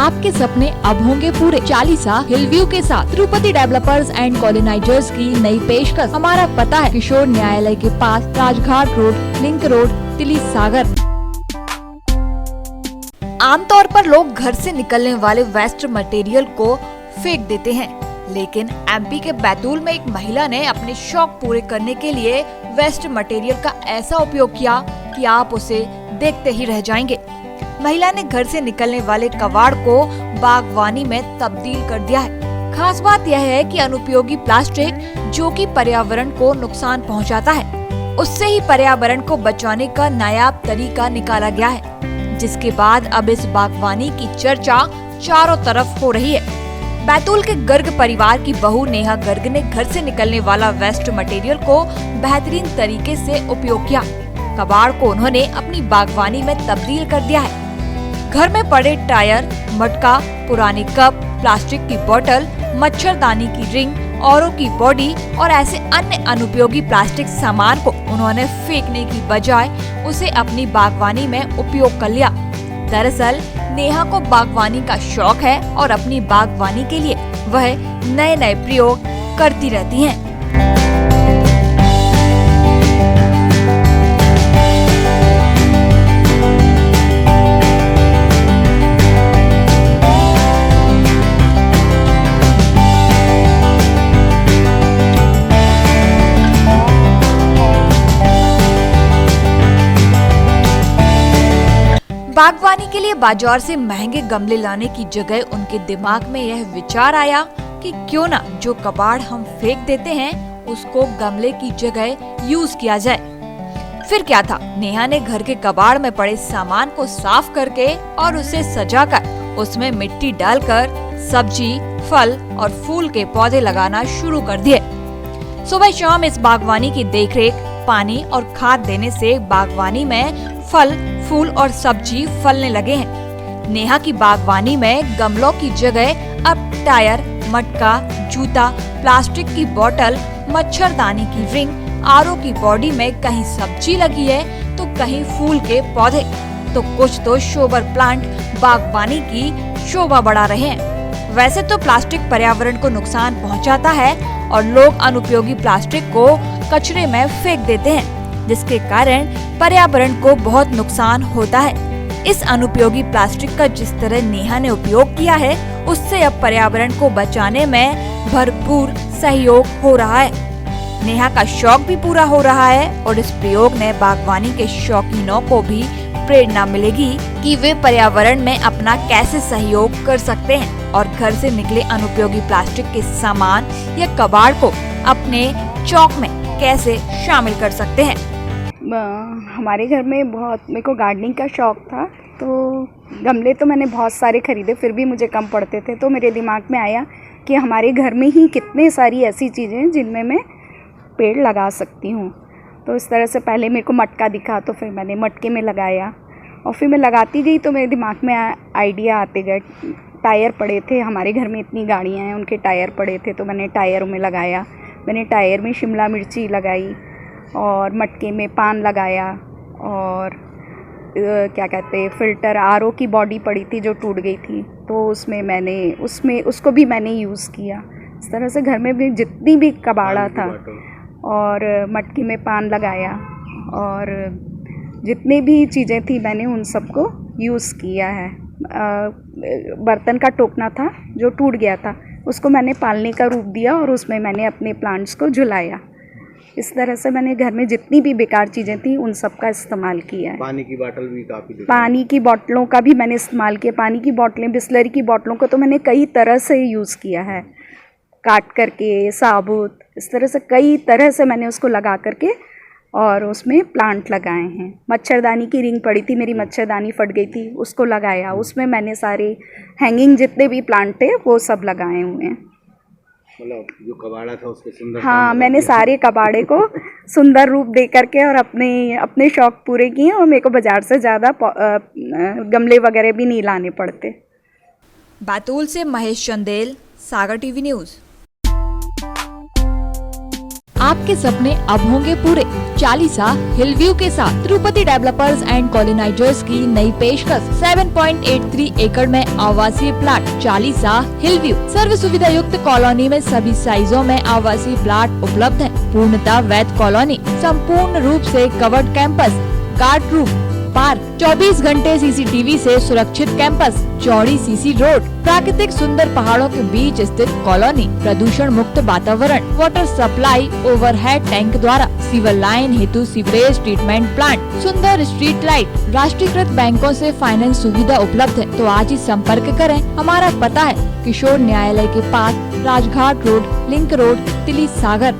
आपके सपने अब होंगे पूरे। चालीसा हिल व्यू के साथ तिरुपति डेवलपर्स एंड कॉलोनाइजर्स की नई पेशकश। हमारा पता है किशोर न्यायालय के पास, राजघाट रोड, लिंक रोड, तिली सागर। आमतौर पर लोग घर से निकलने वाले वेस्ट मटेरियल को फेंक देते हैं, लेकिन एमपी के बैतूल में एक महिला ने अपने शौक पूरे करने के लिए वेस्ट मटेरियल का ऐसा उपयोग किया कि आप उसे देखते ही रह जाएंगे। महिला ने घर से निकलने वाले कबाड़ को बागवानी में तब्दील कर दिया है। खास बात यह है कि अनुपयोगी प्लास्टिक, जो कि पर्यावरण को नुकसान पहुंचाता है, उससे ही पर्यावरण को बचाने का नायाब तरीका निकाला गया है, जिसके बाद अब इस बागवानी की चर्चा चारों तरफ हो रही है। बैतूल के गर्ग परिवार की बहू नेहा गर्ग ने घर से निकलने वाला वेस्ट मटेरियल को बेहतरीन तरीके से उपयोग किया। कबाड़ को उन्होंने अपनी बागवानी में तब्दील कर दिया है। घर में पड़े टायर, मटका, पुराने कप, प्लास्टिक की बोतल, मच्छरदानी की रिंग, औरों की बॉडी और ऐसे अन्य अनुपयोगी प्लास्टिक सामान को उन्होंने फेंकने की बजाय उसे अपनी बागवानी में उपयोग कर लिया। दरअसल नेहा को बागवानी का शौक है और अपनी बागवानी के लिए वह नए नए प्रयोग करती रहती हैं। बागवानी के लिए बाजार से महंगे गमले लाने की जगह उनके दिमाग में यह विचार आया कि क्यों ना जो कबाड़ हम फेंक देते हैं उसको गमले की जगह यूज किया जाए। फिर क्या था, नेहा ने घर के कबाड़ में पड़े सामान को साफ करके और उसे सजाकर उसमें मिट्टी डालकर सब्जी, फल और फूल के पौधे लगाना शुरू कर दिए। सुबह शाम इस बागवानी की देखरेख, पानी और खाद देने से बागवानी में फल, फूल और सब्जी फलने लगे हैं। नेहा की बागवानी में गमलों की जगह अब टायर, मटका, जूता, प्लास्टिक की बोतल, मच्छरदानी की रिंग, आरओ की बॉडी में कहीं सब्जी लगी है तो कहीं फूल के पौधे, तो कुछ तो शोबर प्लांट बागवानी की शोभा बढ़ा रहे हैं। वैसे तो प्लास्टिक पर्यावरण को नुकसान पहुंचाता है और लोग अनुपयोगी प्लास्टिक को कचरे में फेंक देते हैं, जिसके कारण पर्यावरण को बहुत नुकसान होता है। इस अनुपयोगी प्लास्टिक का जिस तरह नेहा ने उपयोग किया है, उससे अब पर्यावरण को बचाने में भरपूर सहयोग हो रहा है। नेहा का शौक भी पूरा हो रहा है और इस प्रयोग ने बागवानी के शौकीनों को भी प्रेरणा मिलेगी कि वे पर्यावरण में अपना कैसे सहयोग कर सकते हैं और घर से निकले अनुपयोगी प्लास्टिक के सामान या कबाड़ को अपने चौक में कैसे शामिल कर सकते हैं। हमारे घर में मेरे को गार्डनिंग का शौक था, तो गमले तो मैंने बहुत सारे खरीदे, फिर भी मुझे कम पड़ते थे। तो मेरे दिमाग में आया कि हमारे घर में ही कितने सारी ऐसी चीज़ें हैं जिनमें मैं पेड़ लगा सकती हूँ। तो इस तरह से पहले मेरे को मटका दिखा, तो फिर मैंने मटके में लगाया और फिर मैं लगाती गई तो मेरे दिमाग में आइडिया आते गए। टायर पड़े थे हमारे घर में, इतनी गाड़ियाँ हैं, उनके टायर पड़े थे, तो मैंने टायरों में लगाया। मैंने टायर में शिमला मिर्ची लगाई और मटके में पान लगाया और क्या कहते हैं, फ़िल्टर, आरओ की बॉडी पड़ी थी जो टूट गई थी, तो उसको भी मैंने यूज़ किया। इस तरह से घर में भी जितनी भी कबाड़ा था और मटके में पान लगाया और जितनी भी चीज़ें थी मैंने उन सबको यूज़ किया है। बर्तन का टोकना था जो टूट गया था, उसको मैंने पालने का रूप दिया और उसमें मैंने अपने प्लांट्स को झुलाया। इस तरह से मैंने घर में जितनी भी बेकार चीज़ें थी उन सब का इस्तेमाल किया है। पानी की बोतल भी काफ़ी, पानी की बोतलों का भी मैंने इस्तेमाल किया। पानी की बोतलें, बिस्लरी की बोतलों को तो मैंने कई तरह से यूज़ किया है, काट करके, साबुत, इस तरह से कई तरह से मैंने उसको लगा करके और उसमें प्लांट लगाए हैं। मच्छरदानी की रिंग पड़ी थी, मेरी मच्छरदानी फट गई थी, उसको लगाया। उसमें मैंने सारे हैंगिंग जितने भी प्लांट थे वो सब लगाए हुए हैं। मतलब जो कबाड़ा था उसके सुंदर, हाँ, मैंने सारे कबाड़े को सुंदर रूप दे करके और अपने शौक पूरे किए और मेरे को बाजार से ज़्यादा गमले वगैरह भी नहीं लाने पड़ते। बैतूल से महेश चंदेल, सागर टीवी न्यूज़। आपके सपने अब होंगे पूरे। चालीसा हिल व्यू के साथ तिरुपति डेवलपर्स एंड कॉलोनाइजर्स की नई पेशकश 7.83 एकड़ में आवासीय प्लाट चालीसा हिल व्यू। सर्व सुविधा युक्त कॉलोनी में सभी साइजों में आवासीय प्लाट उपलब्ध है। पूर्णतः वैध कॉलोनी, संपूर्ण रूप से covered campus, guard room, park, 24 घंटे सीसीटीवी से सुरक्षित कैंपस, चौड़ी सीसी रोड, प्राकृतिक सुंदर पहाड़ों के बीच स्थित कॉलोनी, प्रदूषण मुक्त वातावरण, वाटर सप्लाई ओवरहेड टैंक द्वारा, सीवर लाइन हेतु सीवरेज ट्रीटमेंट प्लांट, सुंदर स्ट्रीट लाइट, राष्ट्रीयकृत बैंकों से फाइनेंस सुविधा उपलब्ध है। तो आज ही संपर्क करें। हमारा पता है किशोर न्यायालय के पास, राजघाट रोड, लिंक रोड, तिली सागर।